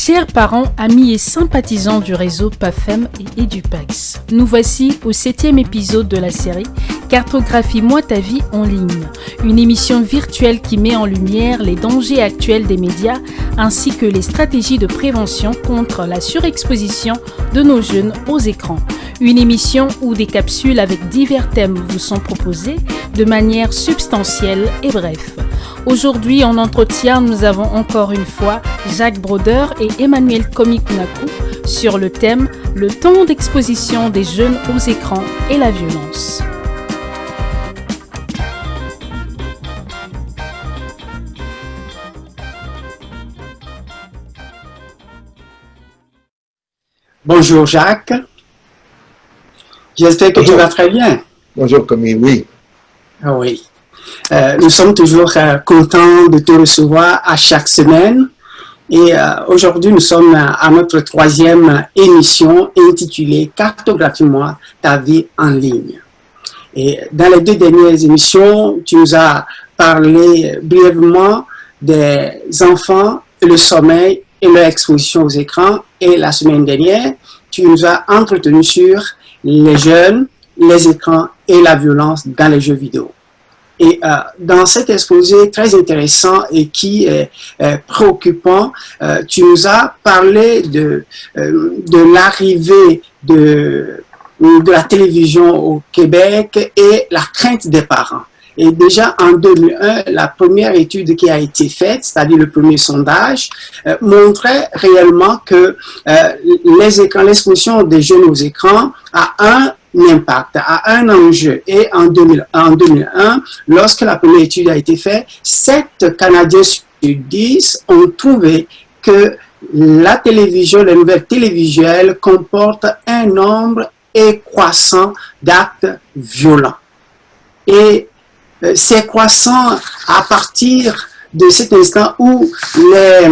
Chers parents, amis et sympathisants du réseau PAFEM et EduPax, nous voici au 7e épisode de la série Cartographie-moi ta vie en ligne, une émission virtuelle qui met en lumière les dangers actuels des médias ainsi que les stratégies de prévention contre la surexposition de nos jeunes aux écrans. Une émission où des capsules avec divers thèmes vous sont proposées de manière substantielle et bref. Aujourd'hui, en entretien, nous avons encore une fois Jacques Broder et Emmanuel Komikunaku sur le thème « Le temps d'exposition des jeunes aux écrans et la violence ». Bonjour Jacques, j'espère que tu vas très bien. Bonjour Commis, oui. Oui, nous sommes toujours contents de te recevoir à chaque semaine et aujourd'hui nous sommes à notre 3e émission intitulée Cartographie-moi ta vie en ligne. Et dans les 2 dernières émissions, tu nous as parlé brièvement des enfants, le sommeil et leur exposition aux écrans. Et la semaine dernière, tu nous as entretenu sur les jeunes, les écrans et la violence dans les jeux vidéo. Et dans cet exposé très intéressant et qui est préoccupant, tu nous as parlé de l'arrivée de la télévision au Québec et la crainte des parents. Et déjà en 2001, la première étude qui a été faite, c'est-à-dire le premier sondage, montrait réellement que les écrans, l'exposition des jeunes aux écrans a un impact, a un enjeu. Et en 2001, lorsque la première étude a été faite, 7 Canadiens sur 10 ont trouvé que la télévision, les nouvelles télévisuelles comportent un nombre croissant d'actes violents. Et c'est croissant à partir de cet instant où les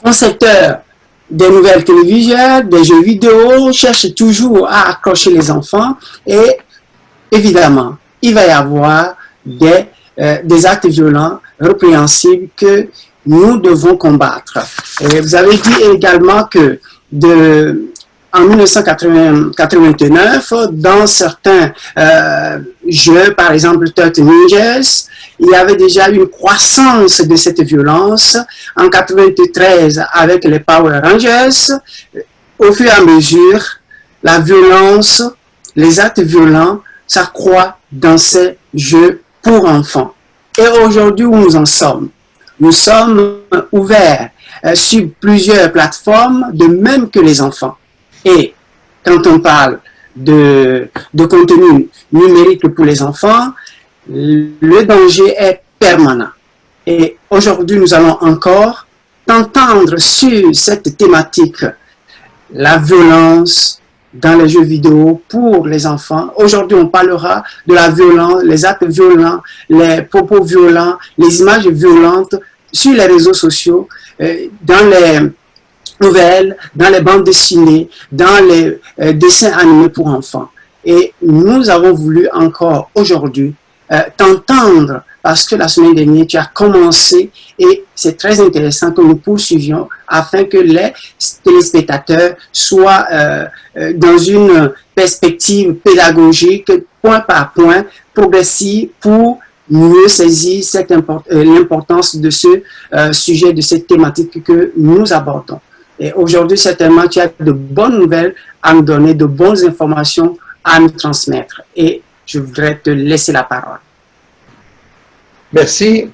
concepteurs des nouvelles télévisuelles, des jeux vidéo cherchent toujours à accrocher les enfants et évidemment, il va y avoir des actes violents répréhensibles que nous devons combattre. Et vous avez dit également que en 1989, dans certains jeux, par exemple Turtle Ninjas, il y avait déjà une croissance de cette violence. En 1993, avec les Power Rangers, au fur et à mesure, la violence, les actes violents s'accroissent dans ces jeux pour enfants. Et aujourd'hui, où nous en sommes? Nous sommes ouverts sur plusieurs plateformes, de même que les enfants. Et quand on parle de contenu numérique pour les enfants, le danger est permanent. Et aujourd'hui, nous allons encore t'entendre sur cette thématique, la violence dans les jeux vidéo pour les enfants. Aujourd'hui, on parlera de la violence, les actes violents, les propos violents, les images violentes sur les réseaux sociaux, dans les nouvelles, dans les bandes dessinées, dans les dessins animés pour enfants. Et nous avons voulu encore aujourd'hui t'entendre parce que la semaine dernière, tu as commencé et c'est très intéressant que nous poursuivions afin que les téléspectateurs soient dans une perspective pédagogique, point par point, progressive pour mieux saisir l'importance de ce sujet, de cette thématique que nous abordons. Et aujourd'hui, certainement, tu as de bonnes nouvelles à nous donner, de bonnes informations à nous transmettre. Et je voudrais te laisser la parole. Merci,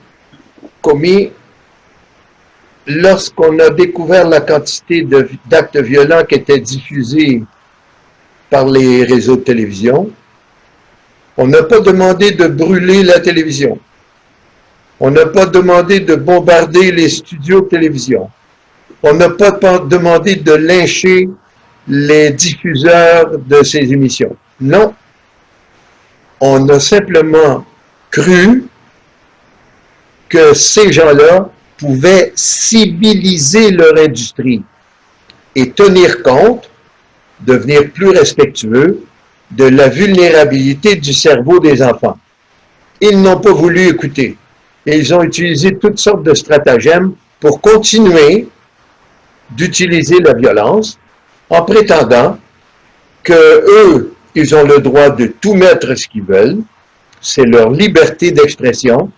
Commis. Lorsqu'on a découvert la quantité d'actes violents qui étaient diffusés par les réseaux de télévision, on n'a pas demandé de brûler la télévision. On n'a pas demandé de bombarder les studios de télévision. On n'a pas demandé de lyncher les diffuseurs de ces émissions. Non. On a simplement cru que ces gens-là pouvaient civiliser leur industrie et tenir compte, devenir plus respectueux de la vulnérabilité du cerveau des enfants. Ils n'ont pas voulu écouter. Et ils ont utilisé toutes sortes de stratagèmes pour continuer d'utiliser la violence en prétendant que eux, ils ont le droit de tout mettre ce qu'ils veulent. C'est leur liberté d'expression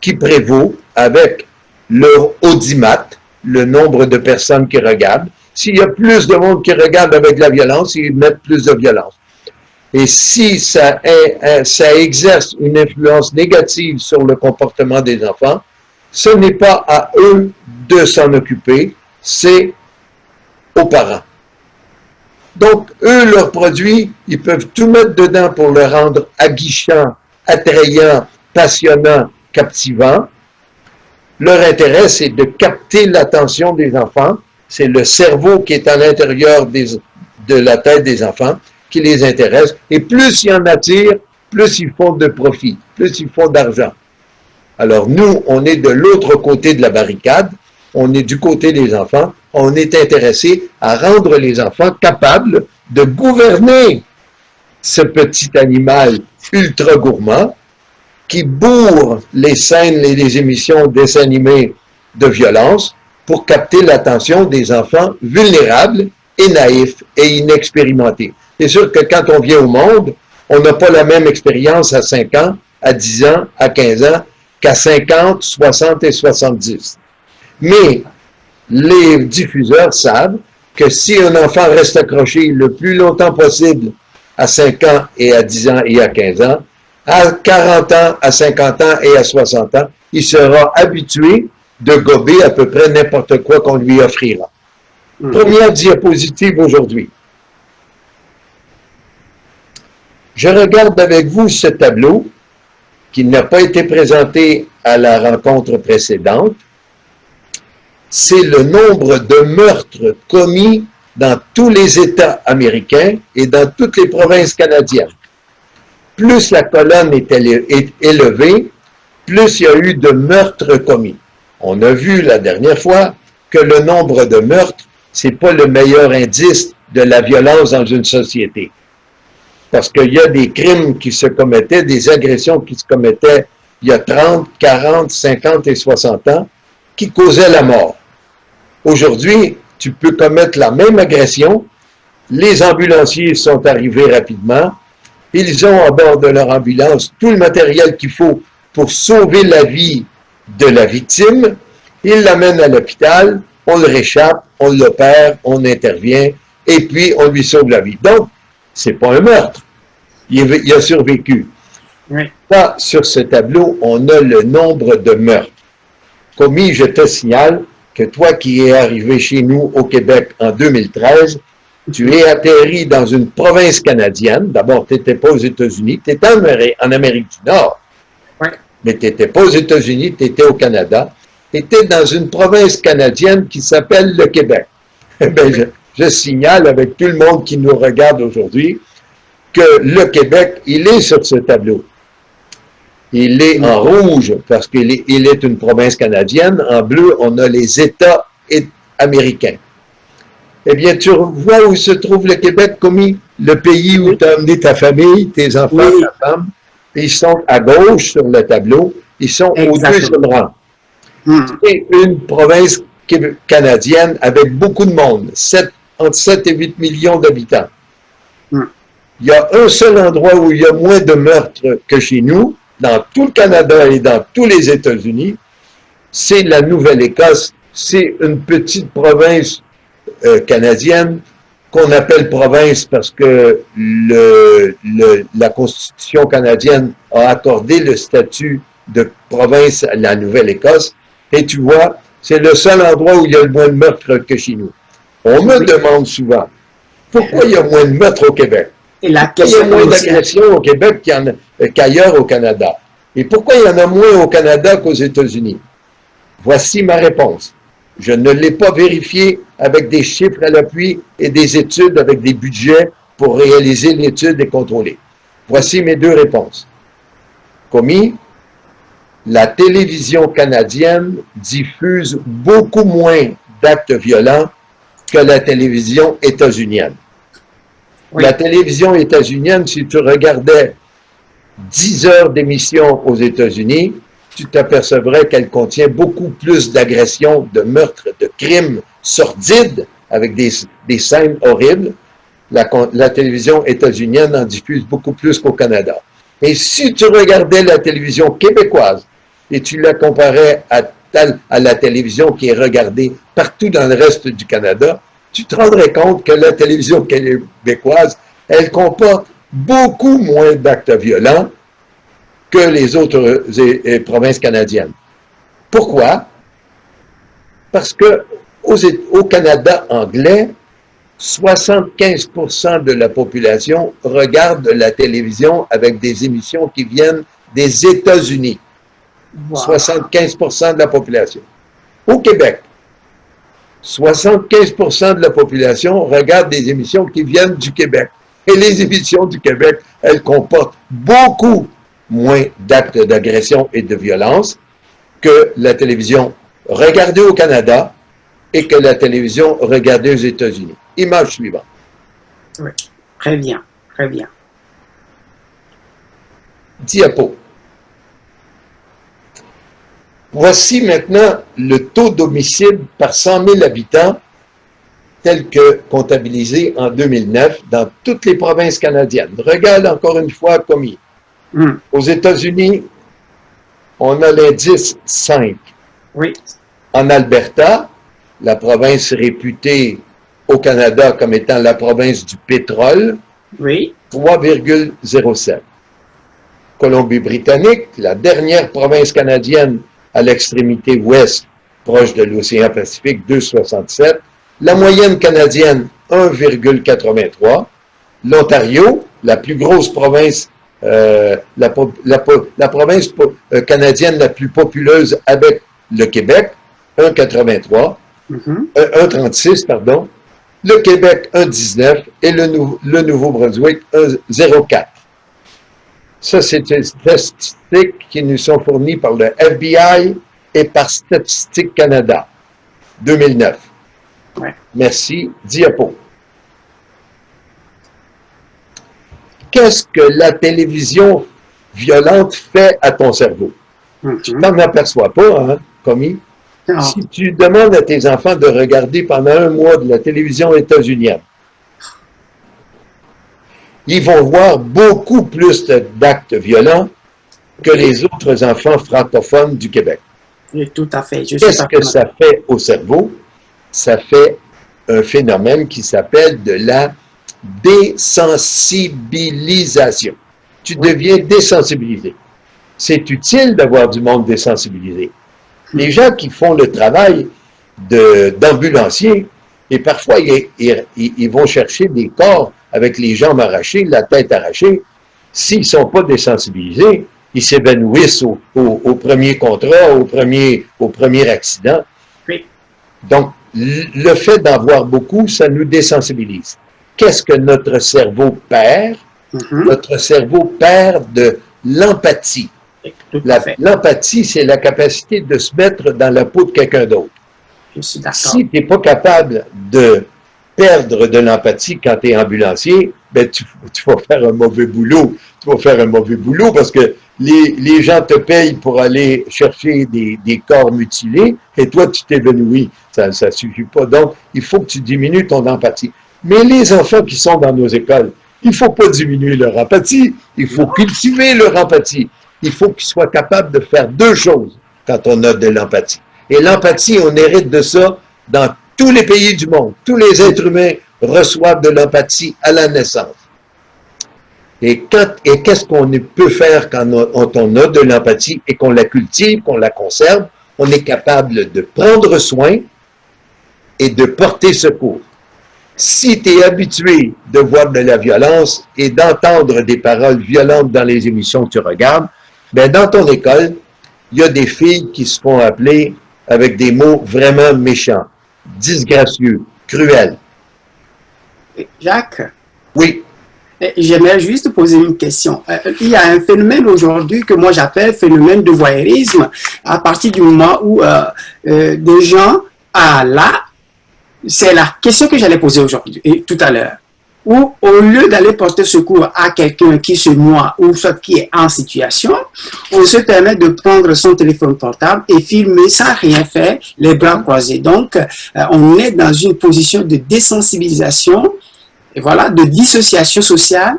qui prévaut avec leur audimat, le nombre de personnes qui regardent. S'il y a plus de monde qui regarde avec la violence, ils mettent plus de violence. Et si ça exerce une influence négative sur le comportement des enfants, ce n'est pas à eux de s'en occuper, c'est aux parents. Donc, eux, leurs produits, ils peuvent tout mettre dedans pour le rendre aguichant, attrayant, passionnant, captivant. Leur intérêt, c'est de capter l'attention des enfants. C'est le cerveau qui est à l'intérieur de la tête des enfants qui les intéresse. Et plus ils en attirent, plus ils font de profit, plus ils font d'argent. Alors nous, on est de l'autre côté de la barricade. On est du côté des enfants. On est intéressé à rendre les enfants capables de gouverner ce petit animal ultra gourmand qui bourre les scènes et les émissions dessins animés de violence pour capter l'attention des enfants vulnérables et naïfs et inexpérimentés. C'est sûr que quand on vient au monde, on n'a pas la même expérience à 5 ans, à 10 ans, à 15 ans, qu'à 50, 60 et 70. Mais les diffuseurs savent que si un enfant reste accroché le plus longtemps possible à 5 ans et à 10 ans et à 15 ans, à 40 ans, à 50 ans et à 60 ans, il sera habitué de gober à peu près n'importe quoi qu'on lui offrira. Première diapositive aujourd'hui. Je regarde avec vous ce tableau qui n'a pas été présenté à la rencontre précédente. C'est le nombre de meurtres commis dans tous les États américains et dans toutes les provinces canadiennes. Plus la colonne est élevée, plus il y a eu de meurtres commis. On a vu la dernière fois que le nombre de meurtres, c'est pas le meilleur indice de la violence dans une société. Parce qu'il y a des crimes qui se commettaient, des agressions qui se commettaient il y a 30, 40, 50 et 60 ans, qui causaient la mort. Aujourd'hui, tu peux commettre la même agression, les ambulanciers sont arrivés rapidement, ils ont à bord de leur ambulance tout le matériel qu'il faut pour sauver la vie de la victime, ils l'amènent à l'hôpital, on le réchappe, on l'opère, on intervient, et puis on lui sauve la vie. Donc, c'est pas un meurtre. Il a survécu. Oui. Là, sur ce tableau, on a le nombre de meurtres commis. Je te signale que toi qui es arrivé chez nous au Québec en 2013, tu es atterri dans une province canadienne. D'abord, tu n'étais pas aux États-Unis, tu étais en Amérique du Nord. Oui. Mais tu n'étais pas aux États-Unis, tu étais au Canada. Tu étais dans une province canadienne qui s'appelle le Québec. Ben, je signale avec tout le monde qui nous regarde aujourd'hui que le Québec, il est sur ce tableau. Il est en rouge parce qu'il est une province canadienne. En bleu, on a les États américains. Eh bien, tu vois où se trouve le Québec, commis le pays où tu as amené ta famille, tes enfants, Oui. ta femme. Ils sont à gauche sur le tableau. Ils sont au deuxième rang. C'est une province canadienne avec beaucoup de monde, entre 7 et 8 millions d'habitants. Il y a un seul endroit où il y a moins de meurtres que chez nous, dans tout le Canada et dans tous les États-Unis, c'est la Nouvelle-Écosse. C'est une petite province canadienne qu'on appelle province parce que la Constitution canadienne a accordé le statut de province à la Nouvelle-Écosse. Et tu vois, c'est le seul endroit où il y a le moins de meurtres que chez nous. On me demande souvent, pourquoi il y a moins de meurtres au Québec? Et la Il y a question moins aussi, d'agressions au Québec qu'ailleurs au Canada. Et pourquoi il y en a moins au Canada qu'aux États-Unis? Voici ma réponse. Je ne l'ai pas vérifié avec des chiffres à l'appui et des études avec des budgets pour réaliser l'étude et contrôler. Voici mes deux réponses. Commis, la télévision canadienne diffuse beaucoup moins d'actes violents que la télévision états-unienne. Oui. La télévision états-unienne, si tu regardais 10 heures d'émission aux États-Unis, tu t'apercevrais qu'elle contient beaucoup plus d'agressions, de meurtres, de crimes sordides, avec des scènes horribles. La télévision états-unienne en diffuse beaucoup plus qu'au Canada. Et si tu regardais la télévision québécoise et tu la comparais à la télévision qui est regardée partout dans le reste du Canada, tu te rendrais compte que la télévision québécoise, elle comporte beaucoup moins d'actes violents que les autres provinces canadiennes. Pourquoi? Parce que au Canada anglais, 75% de la population regarde la télévision avec des émissions qui viennent des États-Unis. Wow. 75% de la population. Au Québec, 75% de la population regarde des émissions qui viennent du Québec. Et les émissions du Québec, elles comportent beaucoup moins d'actes d'agression et de violence que la télévision regardée au Canada et que la télévision regardée aux États-Unis. Image suivante. Oui, très bien, très bien. Diapo. Voici maintenant le taux d'homicide par 100 000 habitants tel que comptabilisé en 2009 dans toutes les provinces canadiennes. Regarde encore une fois commis. Aux États-Unis, on a l'indice 5. Oui. En Alberta, la province réputée au Canada comme étant la province du pétrole, oui. 3,07. Colombie-Britannique, la dernière province canadienne à l'extrémité ouest, proche de l'océan Pacifique, 2,67. La moyenne canadienne, 1,83. L'Ontario, la plus grosse province, la province canadienne la plus populeuse avec le Québec, 1,83. 1,36, pardon. Le Québec, 1,19 et le Nouveau-Brunswick, 1,04. Ça, c'est des statistiques qui nous sont fournies par le FBI et par Statistique Canada, 2009. Ouais. Merci. Diapo. Qu'est-ce que la télévision violente fait à ton cerveau? Tu t'en aperçois pas, hein, commis? Non. Si tu demandes à tes enfants de regarder pendant un mois de la télévision états-unienne, ils vont voir beaucoup plus d'actes violents que les autres enfants francophones du Québec. Oui, tout à fait. Qu'est-ce que ça fait au cerveau? Ça fait un phénomène qui s'appelle de la désensibilisation. Tu deviens désensibilisé. C'est utile d'avoir du monde désensibilisé. Les gens qui font le travail d'ambulancier, et parfois ils vont chercher des corps avec les jambes arrachées, la tête arrachée, s'ils ne sont pas désensibilisés, ils s'évanouissent au premier contrat, au premier accident. Oui. Donc, le fait d'en voir beaucoup, ça nous désensibilise. Qu'est-ce que notre cerveau perd? Notre cerveau perd de l'empathie. L'empathie, c'est la capacité de se mettre dans la peau de quelqu'un d'autre. Je suis d'accord. Si tu n'es pas capable de perdre de l'empathie quand tu es ambulancier, ben tu vas faire un mauvais boulot. Tu vas faire un mauvais boulot parce que les gens te payent pour aller chercher des corps mutilés et toi, tu t'évanouis. Ça ne suffit pas. Donc, il faut que tu diminues ton empathie. Mais les enfants qui sont dans nos écoles, il ne faut pas diminuer leur empathie. Il faut cultiver leur empathie. Il faut qu'ils soient capables de faire deux choses quand on a de l'empathie. Et l'empathie, on hérite de ça dans tous les pays du monde. Tous les êtres humains reçoivent de l'empathie à la naissance. Et qu'est-ce qu'on peut faire quand on a de l'empathie et qu'on la cultive, qu'on la conserve? On est capable de prendre soin et de porter secours. Si tu es habitué de voir de la violence et d'entendre des paroles violentes dans les émissions que tu regardes, ben dans ton école, il y a des filles qui se font appeler avec des mots vraiment méchants, disgracieux, cruels. Jacques? Oui. J'aimerais juste poser une question. Il y a un phénomène aujourd'hui que moi j'appelle phénomène de voyeurisme à partir du moment où des gens, c'est la question que j'allais poser aujourd'hui et tout à l'heure. où au lieu d'aller porter secours à quelqu'un qui se noie ou soit qui est en situation, on se permet de prendre son téléphone portable et filmer sans rien faire, les bras croisés. Donc, on est dans une position de désensibilisation, et voilà, de dissociation sociale.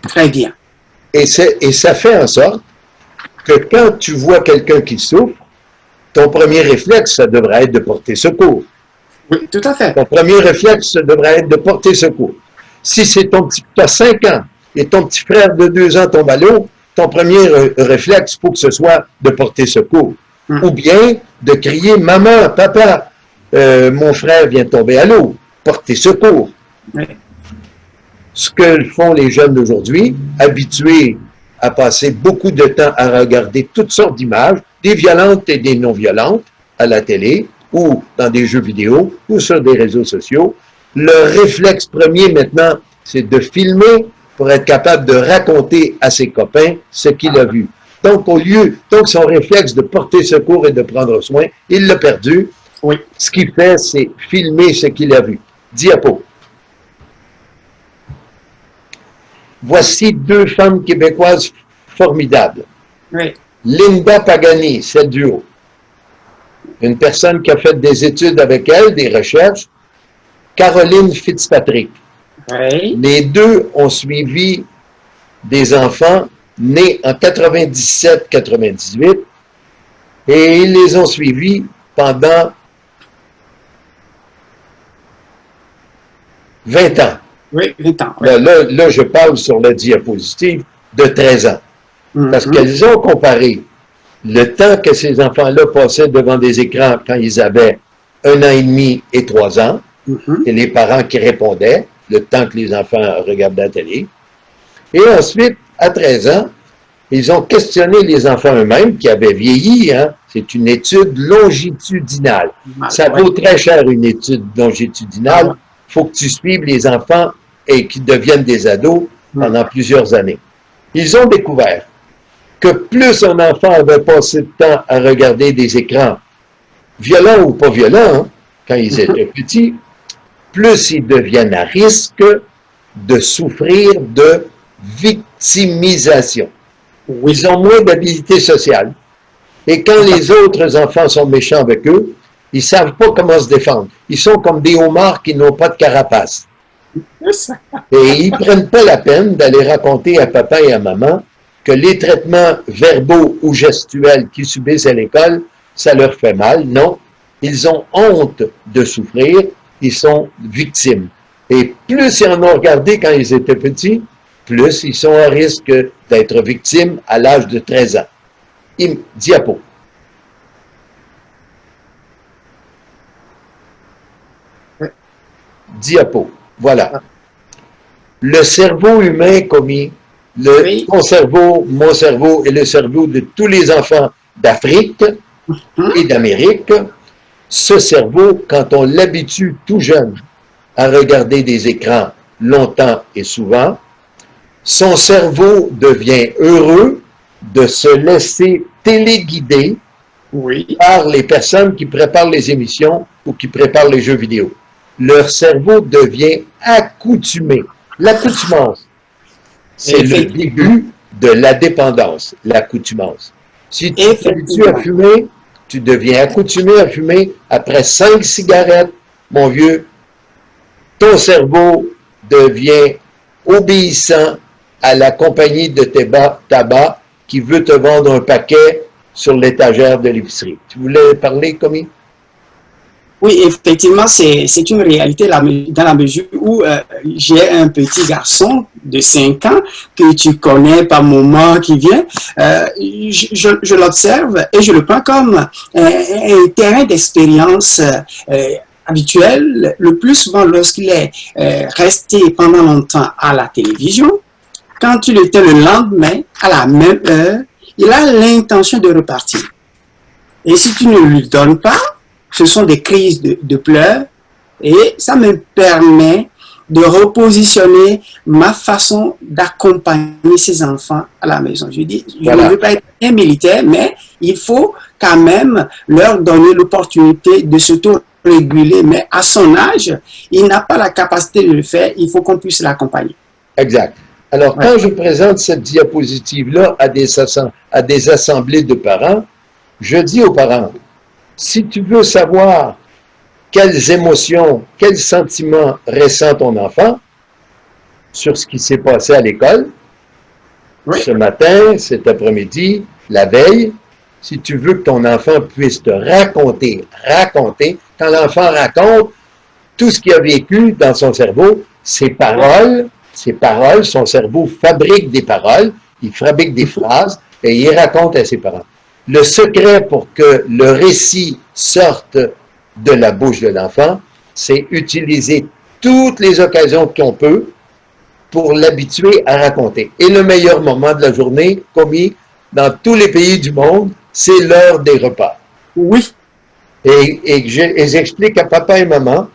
Très bien. Et ça fait en sorte que quand tu vois quelqu'un qui souffre, ton premier réflexe, ça devrait être de porter secours. Oui, tout à fait. Ton premier réflexe, ça devrait être de porter secours. Si c'est tu as 5 ans et ton petit frère de 2 ans tombe à l'eau, ton premier réflexe, il faut que ce soit de porter secours. Ou bien de crier « Maman, papa, mon frère vient de tomber à l'eau. » Porter secours. Oui. Ce que font les jeunes d'aujourd'hui, habitués à passer beaucoup de temps à regarder toutes sortes d'images, des violentes et des non-violentes, à la télé, ou dans des jeux vidéo, ou sur des réseaux sociaux. Le réflexe premier maintenant, c'est de filmer pour être capable de raconter à ses copains ce qu'il a vu. Donc, donc son réflexe de porter secours et de prendre soin, il l'a perdu. Oui. Ce qu'il fait, c'est filmer ce qu'il a vu. Diapo. Voici 2 femmes québécoises formidables. Oui. Linda Pagani, celle du haut. Une personne qui a fait des études avec elle, des recherches. Caroline Fitzpatrick. Oui. Les 2 ont suivi des enfants nés en 97-98 et ils les ont suivis pendant 20 ans. Oui, 20 ans. Oui. Là, je parle sur la diapositive de 13 ans. Parce qu'elles ont comparé le temps que ces enfants-là passaient devant des écrans quand ils avaient 1 an et demi et 3 ans, et les parents qui répondaient, le temps que les enfants regardaient la télé. Et ensuite, à 13 ans, ils ont questionné les enfants eux-mêmes qui avaient vieilli. Hein? C'est une étude longitudinale. Ça vaut très cher une étude longitudinale. Il faut que tu suives les enfants et qu'ils deviennent des ados pendant plusieurs années. Ils ont découvert que plus un enfant avait passé de temps à regarder des écrans, violents ou pas violents, hein, quand ils étaient petits, plus ils deviennent à risque de souffrir de victimisation. Ils ont moins d'habilité sociale. Et quand les autres enfants sont méchants avec eux, ils ne savent pas comment se défendre. Ils sont comme des homards qui n'ont pas de carapace. Et ils ne prennent pas la peine d'aller raconter à papa et à maman que les traitements verbaux ou gestuels qu'ils subissent à l'école, ça leur fait mal. Non, ils ont honte de souffrir, ils sont victimes. Et plus ils en ont regardé quand ils étaient petits, plus ils sont à risque d'être victimes à l'âge de 13 ans. Diapo. Diapo. Voilà. Le cerveau humain, commis, ton cerveau, mon cerveau et le cerveau de tous les enfants d'Afrique et d'Amérique, ce cerveau, quand on l'habitue tout jeune à regarder des écrans longtemps et souvent, son cerveau devient heureux de se laisser téléguider par les personnes qui préparent les émissions ou qui préparent les jeux vidéo. Leur cerveau devient accoutumé. L'accoutumance, c'est le début de la dépendance, l'accoutumance. Si tu t'habitues à fumer, tu deviens accoutumé à fumer. Après 5 cigarettes, mon vieux, ton cerveau devient obéissant à la compagnie de tabac qui veut te vendre un paquet sur l'étagère de l'épicerie. Tu voulais parler, Commis? Oui, effectivement, c'est une réalité dans la mesure où j'ai un petit garçon de 5 ans que tu connais par moment qui vient. Je l'observe et je le prends comme un terrain d'expérience habituel. Le plus souvent, lorsqu'il est resté pendant longtemps à la télévision, quand il était le lendemain, à la même heure, il a l'intention de repartir. Et si tu ne lui donnes pas, ce sont des crises de pleurs et ça me permet de repositionner ma façon d'accompagner ces enfants à la maison. Je dis, je ne veux pas être un militaire, mais il faut quand même leur donner l'opportunité de s'auto réguler, mais à son âge, il n'a pas la capacité de le faire, il faut qu'on puisse l'accompagner. Exact. Alors, quand je présente cette diapositive-là à des assemblées de parents, je dis aux parents, si tu veux savoir quelles émotions, quels sentiments ressent ton enfant sur ce qui s'est passé à l'école, ce matin, cet après-midi, la veille, si tu veux que ton enfant puisse te raconter, quand l'enfant raconte tout ce qu'il a vécu dans son cerveau, ses paroles, son cerveau fabrique des paroles, il fabrique des phrases et il raconte à ses parents. Le secret pour que le récit sorte de la bouche de l'enfant, c'est utiliser toutes les occasions qu'on peut pour l'habituer à raconter. Et le meilleur moment de la journée, commis dans tous les pays du monde, c'est l'heure des repas. Oui. Et j'explique à papa et maman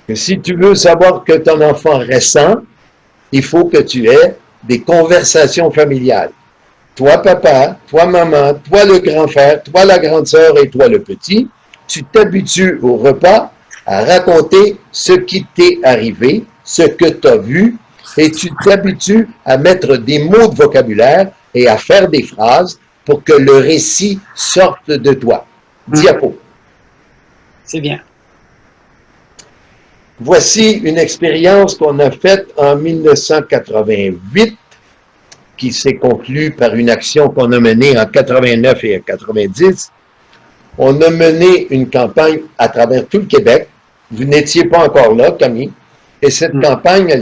que si tu veux savoir que ton enfant ressent, il faut que tu aies des conversations familiales. Toi, papa, toi, maman, toi, le grand frère, toi, la grande sœur et toi, le petit, tu t'habitues au repas à raconter ce qui t'est arrivé, ce que tu as vu, et tu t'habitues à mettre des mots de vocabulaire et à faire des phrases pour que le récit sorte de toi. Diapo. C'est bien. Voici une expérience qu'on a faite en 1988 qui s'est conclue par une action qu'on a menée en 89 et en 90. On a mené une campagne à travers tout le Québec. Vous n'étiez pas encore là, Camille. Et cette campagne,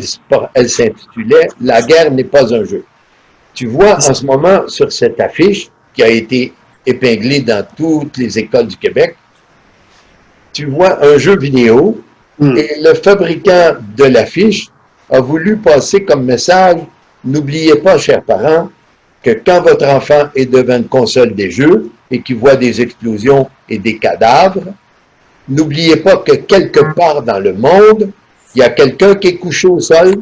elle s'intitulait « La guerre n'est pas un jeu ». Tu vois en ce moment sur cette affiche qui a été épinglée dans toutes les écoles du Québec, tu vois un jeu vidéo et le fabricant de l'affiche a voulu passer comme message « N'oubliez pas, chers parents, que quand votre enfant est devant une console des jeux et qu'il voit des explosions et des cadavres, n'oubliez pas que quelque part dans le monde, il y a quelqu'un qui est couché au sol,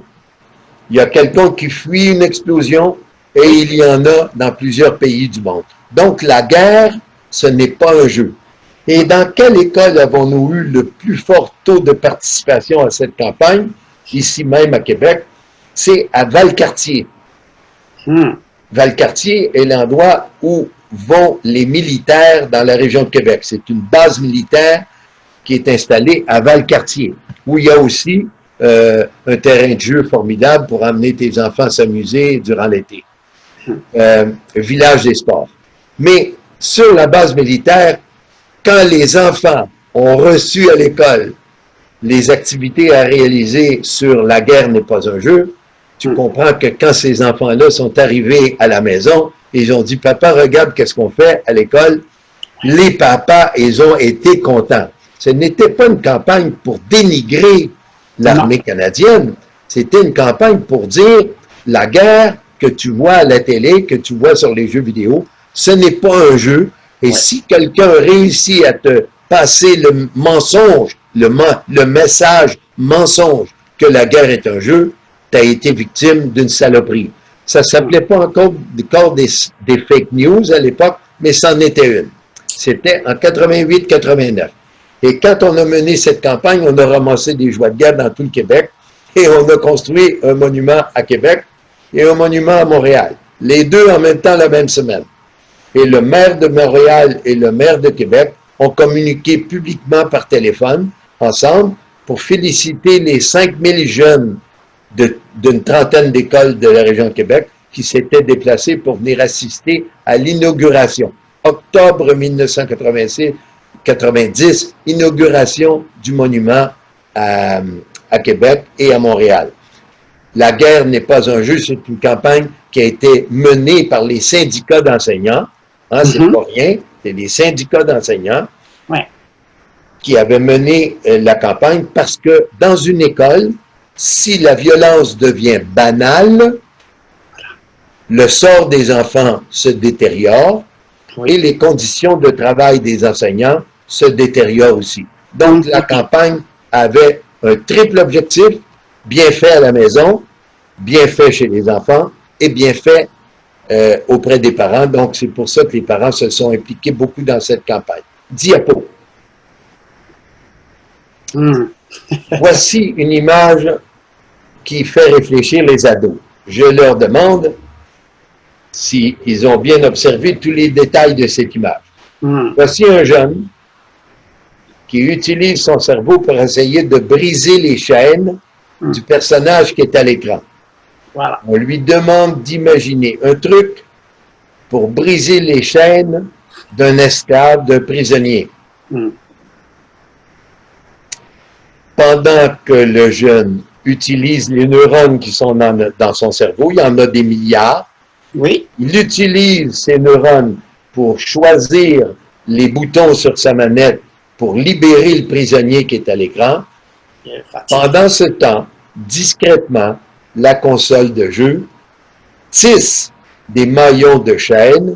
il y a quelqu'un qui fuit une explosion et il y en a dans plusieurs pays du monde. Donc la guerre, ce n'est pas un jeu. Et dans quelle école avons-nous eu le plus fort taux de participation à cette campagne, ici même à Québec? C'est à Valcartier. Valcartier est l'endroit où vont les militaires dans la région de Québec. C'est une base militaire qui est installée à Valcartier, où il y a aussi un terrain de jeu formidable pour amener tes enfants s'amuser durant l'été. Village des sports. Mais sur la base militaire, quand les enfants ont reçu à l'école les activités à réaliser sur la guerre n'est pas un jeu, tu comprends que quand ces enfants-là sont arrivés à la maison, ils ont dit, papa, regarde qu'est-ce qu'on fait à l'école. Les papas, ils ont été contents. Ce n'était pas une campagne pour dénigrer l'armée canadienne, c'était une campagne pour dire, la guerre que tu vois à la télé, que tu vois sur les jeux vidéo, ce n'est pas un jeu. Et si quelqu'un réussit à te passer le mensonge, le message mensonge que la guerre est un jeu, tu as été victime d'une saloperie. Ça ne s'appelait pas encore des fake news à l'époque, mais c'en était une. C'était en 88-89. Et quand on a mené cette campagne, on a ramassé des joies de guerre dans tout le Québec et on a construit un monument à Québec et un monument à Montréal. Les deux en même temps la même semaine. Et le maire de Montréal et le maire de Québec ont communiqué publiquement par téléphone ensemble pour féliciter les 5000 jeunes d'une trentaine d'écoles de la région de Québec qui s'étaient déplacés pour venir assister à l'inauguration. Octobre 1990, inauguration du monument à Québec et à Montréal. La guerre n'est pas un jeu, c'est une campagne qui a été menée par les syndicats d'enseignants. Hein, c'est pas rien, c'est les syndicats d'enseignants qui avaient mené la campagne parce que dans une école, si la violence devient banale, le sort des enfants se détériore et les conditions de travail des enseignants se détériorent aussi. Donc, la campagne avait un triple objectif, bien fait à la maison, bien fait chez les enfants et bien fait auprès des parents. Donc, c'est pour ça que les parents se sont impliqués beaucoup dans cette campagne. Diapo. Voici une image qui fait réfléchir les ados. Je leur demande s'ils ont bien observé tous les détails de cette image. Voici un jeune qui utilise son cerveau pour essayer de briser les chaînes du personnage qui est à l'écran. Voilà. On lui demande d'imaginer un truc pour briser les chaînes d'un esclave, d'un prisonnier. Pendant que le jeune utilise les neurones qui sont dans son cerveau, il y en a des milliards, Oui. il utilise ces neurones pour choisir les boutons sur sa manette pour libérer le prisonnier qui est à l'écran. Pendant ce temps, discrètement, la console de jeu tisse des maillons de chaîne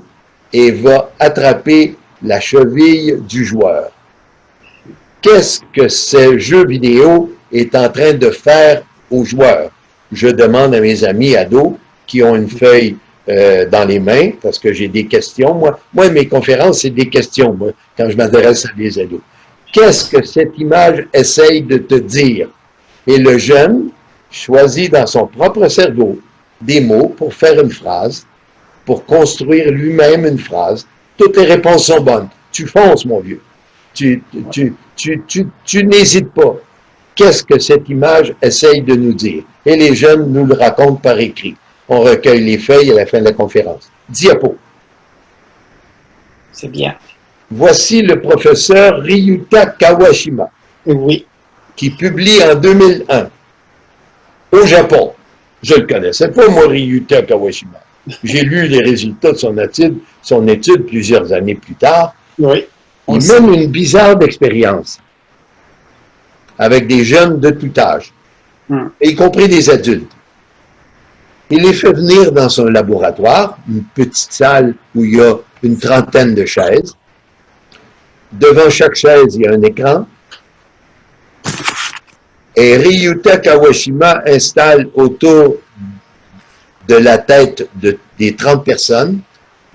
et va attraper la cheville du joueur. Qu'est-ce que ce jeu vidéo est en train de faire aux joueurs? Je demande à mes amis ados qui ont une feuille dans les mains, parce que j'ai des questions. Moi, mes conférences, c'est des questions, moi, quand je m'adresse à des ados. Qu'est-ce que cette image essaye de te dire? Et le jeune choisit dans son propre cerveau des mots pour faire une phrase, pour construire lui-même une phrase. Toutes les réponses sont bonnes. Tu fonces, mon vieux. Tu n'hésites pas. Qu'est-ce que cette image essaye de nous dire? Et les jeunes nous le racontent par écrit. On recueille les feuilles à la fin de la conférence. Diapo. C'est bien. Voici le professeur Ryuta Kawashima, Oui. qui publie en 2001 au Japon. Je ne le connaissais pas, moi, Ryuta Kawashima. J'ai lu les résultats de son étude plusieurs années plus tard. Oui. Il mène une bizarre expérience avec des jeunes de tout âge, y compris des adultes. Il les fait venir dans son laboratoire, une petite salle où il y a une trentaine de chaises. Devant chaque chaise, il y a un écran. Et Ryuta Kawashima installe autour de la tête des 30 personnes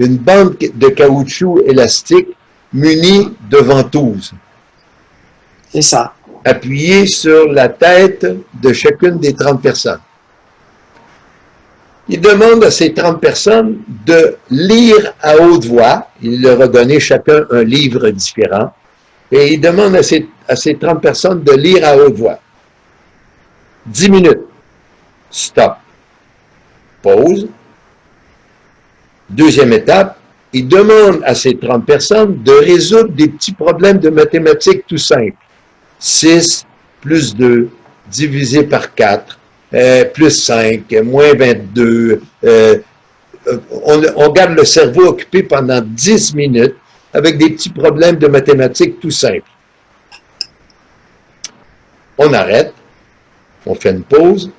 une bande de caoutchouc élastique munie de ventouses. C'est ça. Appuyée sur la tête de chacune des 30 personnes. Il demande à ces 30 personnes de lire à haute voix. Il leur a donné chacun un livre différent. Et il demande à ces 30 personnes de lire à haute voix. 10 minutes. Stop. Pause. Deuxième étape, il demande à ces 30 personnes de résoudre des petits problèmes de mathématiques tout simples. 6 plus 2 divisé par 4, plus 5, moins 22. On garde le cerveau occupé pendant 10 minutes avec des petits problèmes de mathématiques tout simples. On arrête, on fait une pause,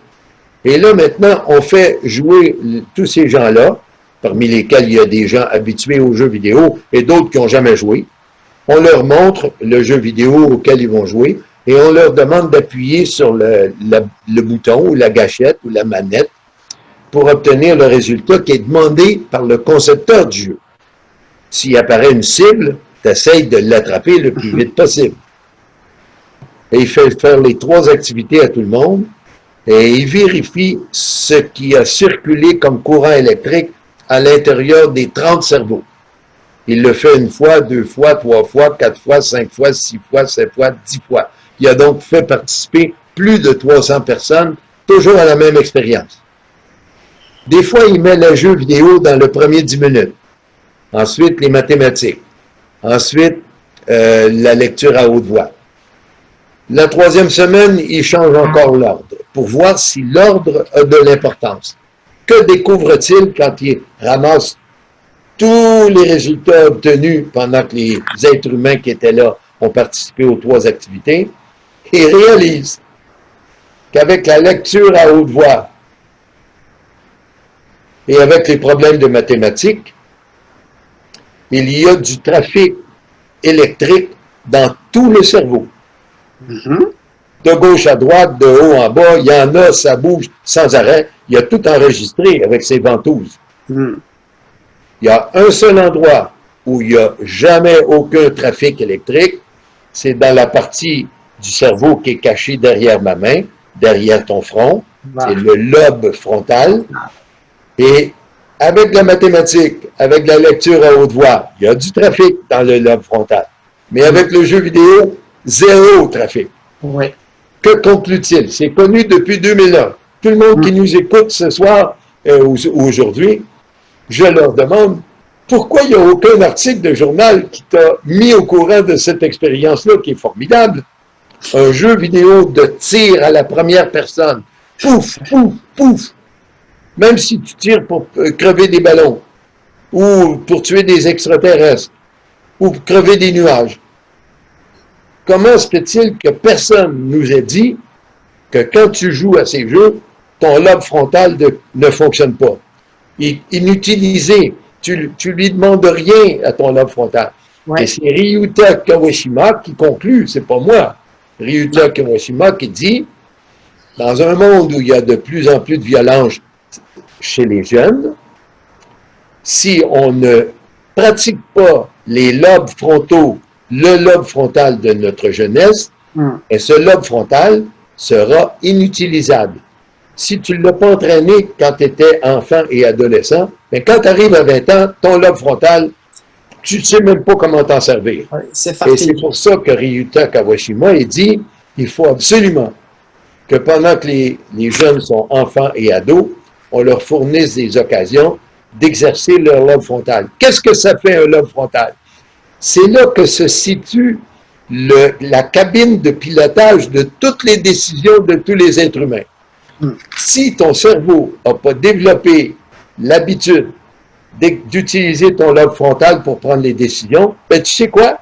et là maintenant, on fait jouer tous ces gens-là, parmi lesquels il y a des gens habitués aux jeux vidéo et d'autres qui n'ont jamais joué. On leur montre le jeu vidéo auquel ils vont jouer et on leur demande d'appuyer sur le bouton ou la gâchette ou la manette pour obtenir le résultat qui est demandé par le concepteur du jeu. S'il apparaît une cible, tu essaies de l'attraper le plus vite possible. Et il fait faire les 3 activités à tout le monde et il vérifie ce qui a circulé comme courant électrique à l'intérieur des 30 cerveaux. Il le fait 1 fois, 2 fois, 3 fois, 4 fois, 5 fois, 6 fois, 7 fois, 10 fois. Il a donc fait participer plus de 300 personnes, toujours à la même expérience. Des fois, il met le jeu vidéo dans le premier 10 minutes. Ensuite, les mathématiques. Ensuite, la lecture à haute voix. La 3e semaine, il change encore l'ordre pour voir si l'ordre a de l'importance. Que découvre-t-il quand il ramasse tous les résultats obtenus pendant que les êtres humains qui étaient là ont participé aux 3 activités? Il réalise qu'avec la lecture à haute voix et avec les problèmes de mathématiques, il y a du trafic électrique dans tout le cerveau. De gauche à droite, de haut en bas, il y en a, ça bouge sans arrêt. Il a tout enregistré avec ses ventouses. Il y a un seul endroit où il n'y a jamais aucun trafic électrique, c'est dans la partie du cerveau qui est caché derrière ma main, derrière ton front. C'est le lobe frontal. Et avec la mathématique, avec la lecture à haute voix, il y a du trafic dans le lobe frontal. Mais avec le jeu vidéo, zéro trafic. Oui. Que conclut-il? C'est connu depuis 2001. Tout le monde qui nous écoute ce soir ou aujourd'hui, je leur demande pourquoi il n'y a aucun article de journal qui t'a mis au courant de cette expérience-là qui est formidable. Un jeu vidéo de tir à la première personne. Pouf, pouf, pouf. Même si tu tires pour crever des ballons, ou pour tuer des extraterrestres, ou pour crever des nuages. Comment se fait-il que personne nous ait dit que quand tu joues à ces jeux, ton lobe frontal ne fonctionne pas? Inutilisé. Tu lui demandes rien à ton lobe frontal. Ouais. Et c'est Ryuta Kawashima qui conclut, c'est pas moi. Ryuta Kawashima qui dit, dans un monde où il y a de plus en plus de violence chez les jeunes, si on ne pratique pas les lobes frontaux, le lobe frontal de notre jeunesse, et ce lobe frontal sera inutilisable. Si tu ne l'as pas entraîné quand tu étais enfant et adolescent, mais quand tu arrives à 20 ans, ton lobe frontal, tu ne sais même pas comment t'en servir. Oui, c'est et c'est pour ça que Ryuta Kawashima a dit, il faut absolument que pendant que les jeunes sont enfants et ados, on leur fournisse des occasions d'exercer leur lobe frontal. Qu'est-ce que ça fait un lobe frontal? C'est là que se situe la cabine de pilotage de toutes les décisions de tous les êtres humains. Si ton cerveau n'a pas développé l'habitude d'utiliser ton lobe frontal pour prendre les décisions, ben tu sais quoi?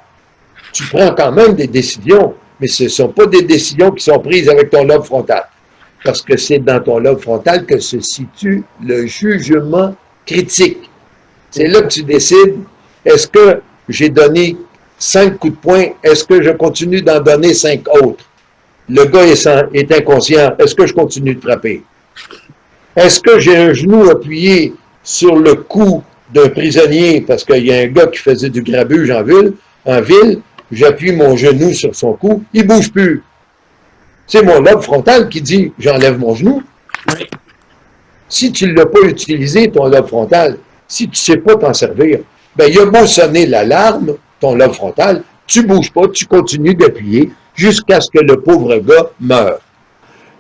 Tu prends quand même des décisions, mais ce ne sont pas des décisions qui sont prises avec ton lobe frontal. Parce que c'est dans ton lobe frontal que se situe le jugement critique. C'est là que tu décides, est-ce que j'ai donné 5 coups de poing, est-ce que je continue d'en donner 5 autres? Le gars est inconscient, est-ce que je continue de frapper? Est-ce que j'ai un genou appuyé sur le cou d'un prisonnier parce qu'il y a un gars qui faisait du grabuge en ville, j'appuie mon genou sur son cou, il ne bouge plus. C'est mon lobe frontal qui dit, j'enlève mon genou. Oui. Si tu ne l'as pas utilisé, ton lobe frontal, si tu ne sais pas t'en servir, ben, il a beau sonner l'alarme, ton lobe frontal, tu ne bouges pas, tu continues d'appuyer jusqu'à ce que le pauvre gars meure.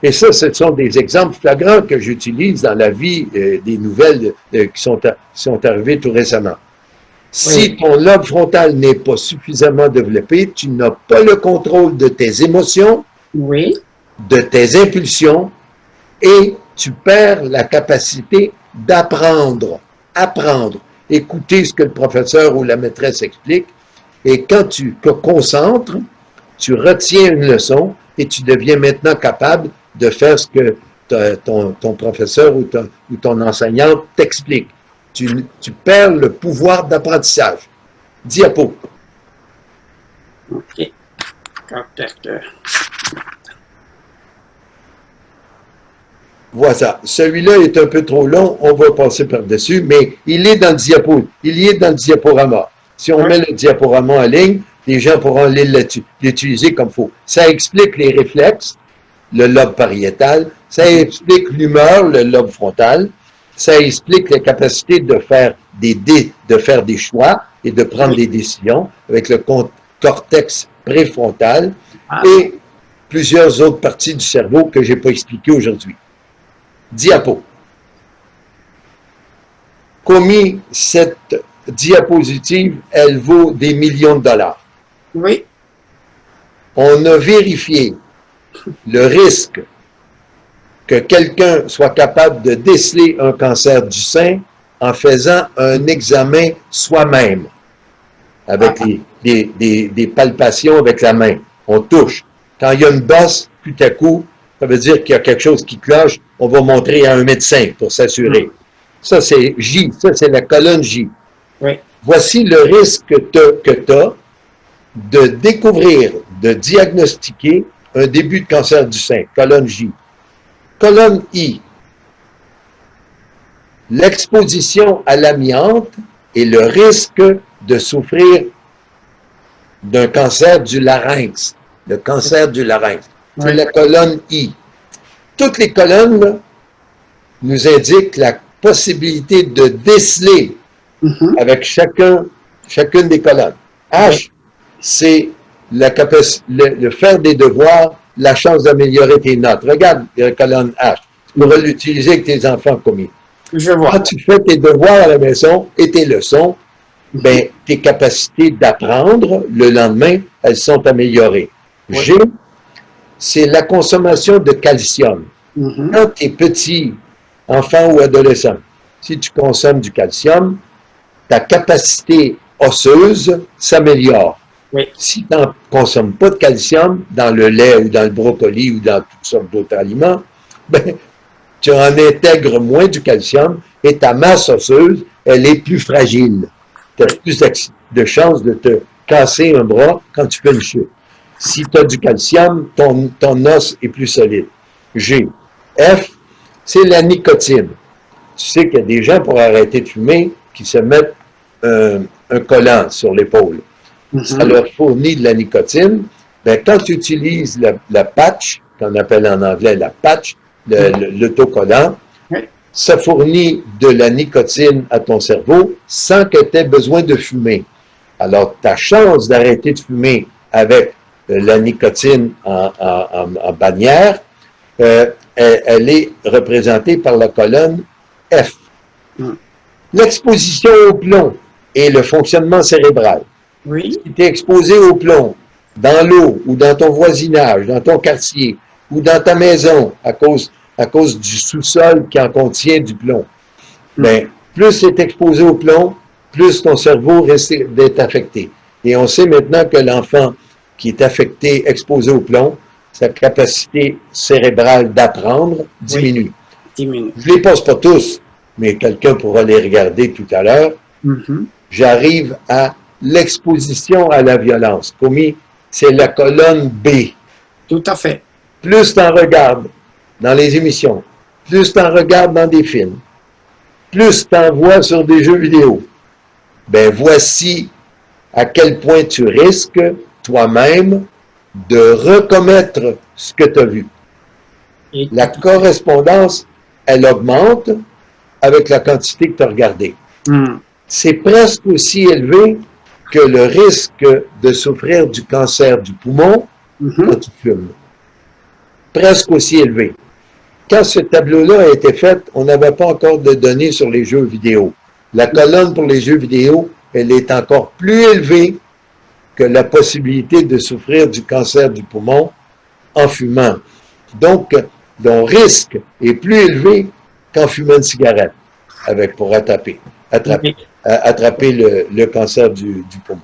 Et ça, ce sont des exemples flagrants que j'utilise dans la vie des nouvelles qui sont arrivées tout récemment. Si ton lobe frontal n'est pas suffisamment développé, tu n'as pas le contrôle de tes émotions, de tes impulsions, et tu perds la capacité d'apprendre, écouter ce que le professeur ou la maîtresse explique, et quand tu te concentres, tu retiens une leçon et tu deviens maintenant capable de faire ce que ton professeur ou ton enseignant t'explique. Tu perds le pouvoir d'apprentissage. Diapo. OK. Voilà. Celui-là est un peu trop long, on va passer par-dessus, mais il est dans le diapo. Il y est dans le diaporama. Si on met le diaporama en ligne, les gens pourront l'utiliser comme il faut. Ça explique les réflexes, le lobe pariétal, ça explique l'humeur, le lobe frontal, ça explique la capacité de faire des choix et de prendre des décisions avec le cortex préfrontal et plusieurs autres parties du cerveau que je n'ai pas expliquées aujourd'hui. Diapo. Commis, cette diapositive, elle vaut des millions de dollars. Oui. On a vérifié le risque que quelqu'un soit capable de déceler un cancer du sein en faisant un examen soi-même, avec des palpations avec la main. On touche. Quand il y a une bosse, tout à coup, ça veut dire qu'il y a quelque chose qui cloche, on va montrer à un médecin pour s'assurer. Ça, c'est J, ça, c'est la colonne J. Oui. Voici le risque que tu as de découvrir, de diagnostiquer un début de cancer du sein, colonne J. Colonne I, l'exposition à l'amiante et le risque de souffrir d'un cancer du larynx. le cancer du larynx. C'est Oui. la colonne I. Toutes les colonnes là, nous indiquent la possibilité de déceler avec chacune des colonnes. H, c'est le faire des devoirs, la chance d'améliorer tes notes. Regarde la colonne H. Tu pourras l'utiliser avec tes enfants commis. Je vois. Quand tu fais tes devoirs à la maison et tes leçons, ben, tes capacités d'apprendre le lendemain, elles sont améliorées. Oui. G, c'est la consommation de calcium. Quand tu es petit, enfant ou adolescent, si tu consommes du calcium, ta capacité osseuse s'améliore. Oui. Si tu n'en consommes pas de calcium dans le lait ou dans le brocoli ou dans toutes sortes d'autres aliments, ben, tu en intègres moins du calcium et ta masse osseuse, elle est plus fragile. Tu as plus de chances de te casser un bras quand tu fais une chute. Si tu as du calcium, ton os est plus solide. G. F, c'est la nicotine. Tu sais qu'il y a des gens pour arrêter de fumer qui se mettent un collant sur l'épaule. Ça leur fournit de la nicotine. Ben, quand tu utilises la patch, qu'on appelle en anglais la patch, l'autocollant, ça fournit de la nicotine à ton cerveau sans que tu aies besoin de fumer. Alors, ta chance d'arrêter de fumer avec la nicotine en bannière, elle est représentée par la colonne F. L'exposition au plomb et le fonctionnement cérébral. Oui. Si tu es exposé au plomb dans l'eau ou dans ton voisinage, dans ton quartier ou dans ta maison à cause du sous-sol qui en contient du plomb, ben, plus tu es exposé au plomb, plus ton cerveau risque d'être affecté. Et on sait maintenant que l'enfant qui est affecté, exposé au plomb, sa capacité cérébrale d'apprendre diminue. Diminue. Je ne les pose pas tous, mais quelqu'un pourra les regarder tout à l'heure. J'arrive à l'exposition à la violence. Commis, c'est la colonne B. Tout à fait. Plus tu en regardes dans les émissions, plus tu en regardes dans des films, plus tu en vois sur des jeux vidéo, ben voici à quel point tu risques toi-même de recommettre ce que tu as vu. Et La correspondance, elle augmente avec la quantité que tu as regardée. C'est presque aussi élevé que le risque de souffrir du cancer du poumon quand tu fumes. Presque aussi élevé. Quand ce tableau-là a été fait, on n'avait pas encore de données sur les jeux vidéo. La colonne pour les jeux vidéo, elle est encore plus élevée que la possibilité de souffrir du cancer du poumon en fumant. Donc, ton risque est plus élevé qu'en fumant une cigarette pour attraper le cancer du poumon.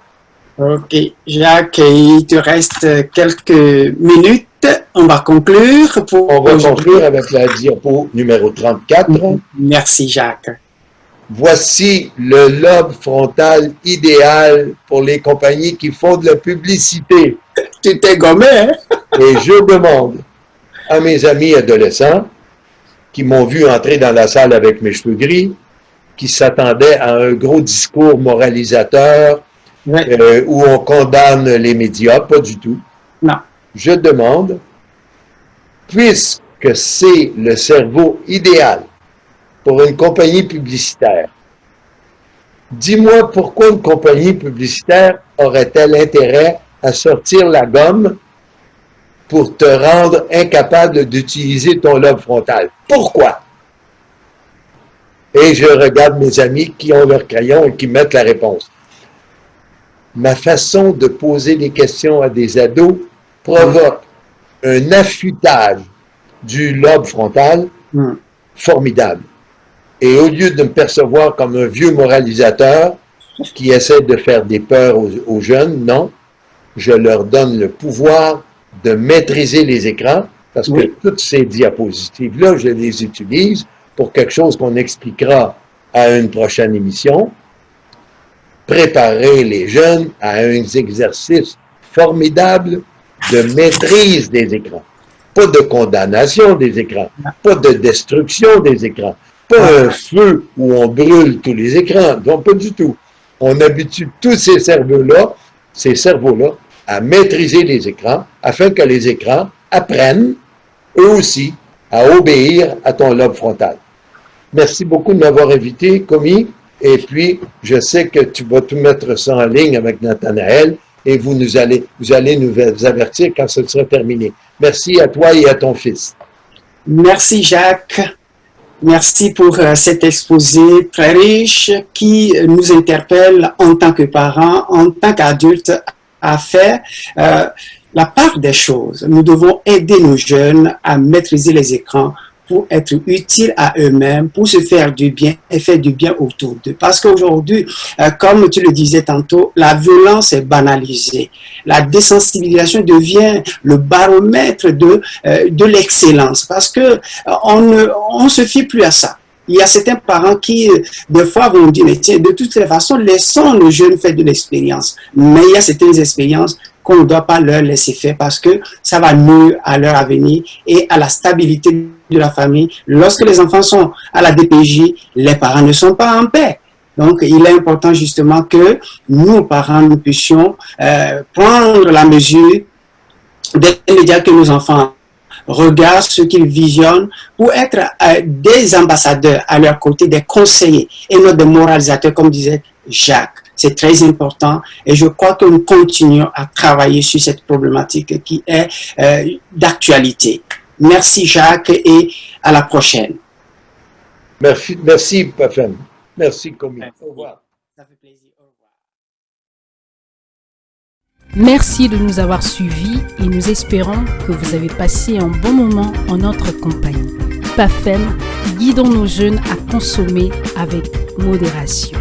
Ok, Jacques, il te reste quelques minutes. On va conclure. On va conclure avec la diapo numéro 34. Merci, Jacques. Voici le lobe frontal idéal pour les compagnies qui font de la publicité. Tu t'es gommé, hein? Et je demande à mes amis adolescents qui m'ont vu entrer dans la salle avec mes cheveux gris, qui s'attendaient à un gros discours moralisateur où on condamne les médias, pas du tout. Non. Je demande, puisque c'est le cerveau idéal pour une compagnie publicitaire, dis-moi pourquoi une compagnie publicitaire aurait-elle intérêt à sortir la gomme pour te rendre incapable d'utiliser ton lobe frontal? Pourquoi? Et je regarde mes amis qui ont leur crayon et qui mettent la réponse. Ma façon de poser des questions à des ados provoque un affûtage du lobe frontal formidable. Et au lieu de me percevoir comme un vieux moralisateur qui essaie de faire des peurs aux jeunes, non, je leur donne le pouvoir de maîtriser les écrans, parce que toutes ces diapositives-là, je les utilise pour quelque chose qu'on expliquera à une prochaine émission. Préparer les jeunes à un exercice formidable de maîtrise des écrans. Pas de condamnation des écrans, pas de destruction des écrans, pas un feu où on brûle tous les écrans, non, pas du tout. On habitue tous ces cerveaux-là à maîtriser les écrans afin que les écrans apprennent, eux aussi, à obéir à ton lobe frontal. Merci beaucoup de m'avoir invité, Komi. Et puis, je sais que tu vas tout mettre ça en ligne avec Nathanaël et vous allez nous avertir quand ce sera terminé. Merci à toi et à ton fils. Merci, Jacques. Merci pour cet exposé très riche qui nous interpelle en tant que parents, en tant qu'adultes à faire la part des choses. Nous devons aider nos jeunes à maîtriser les écrans pour être utiles à eux-mêmes, pour se faire du bien et faire du bien autour d'eux. Parce qu'aujourd'hui, comme tu le disais tantôt, la violence est banalisée. La désensibilisation devient le baromètre de l'excellence parce que on se fie plus à ça. Il y a certains parents qui, des fois, vont dire, mais tiens, de toutes les façons, laissons nos jeunes faire de l'expérience. Mais il y a certaines expériences qu'on ne doit pas leur laisser faire parce que ça va nuire à leur avenir et à la stabilité de la famille. Lorsque les enfants sont à la DPJ, les parents ne sont pas en paix. Donc, il est important justement que nous, parents, nous puissions prendre la mesure des médias que nos enfants regardent, ce qu'ils visionnent, pour être des ambassadeurs à leur côté, des conseillers et non des moralisateurs, comme disait Jacques. C'est très important et je crois que nous continuons à travailler sur cette problématique qui est d'actualité. Merci Jacques et à la prochaine. Merci Pafem. Merci Komi. Au revoir. Ça fait plaisir. Au revoir. Merci de nous avoir suivis et nous espérons que vous avez passé un bon moment en notre compagnie. PAFEM, guidons nos jeunes à consommer avec modération.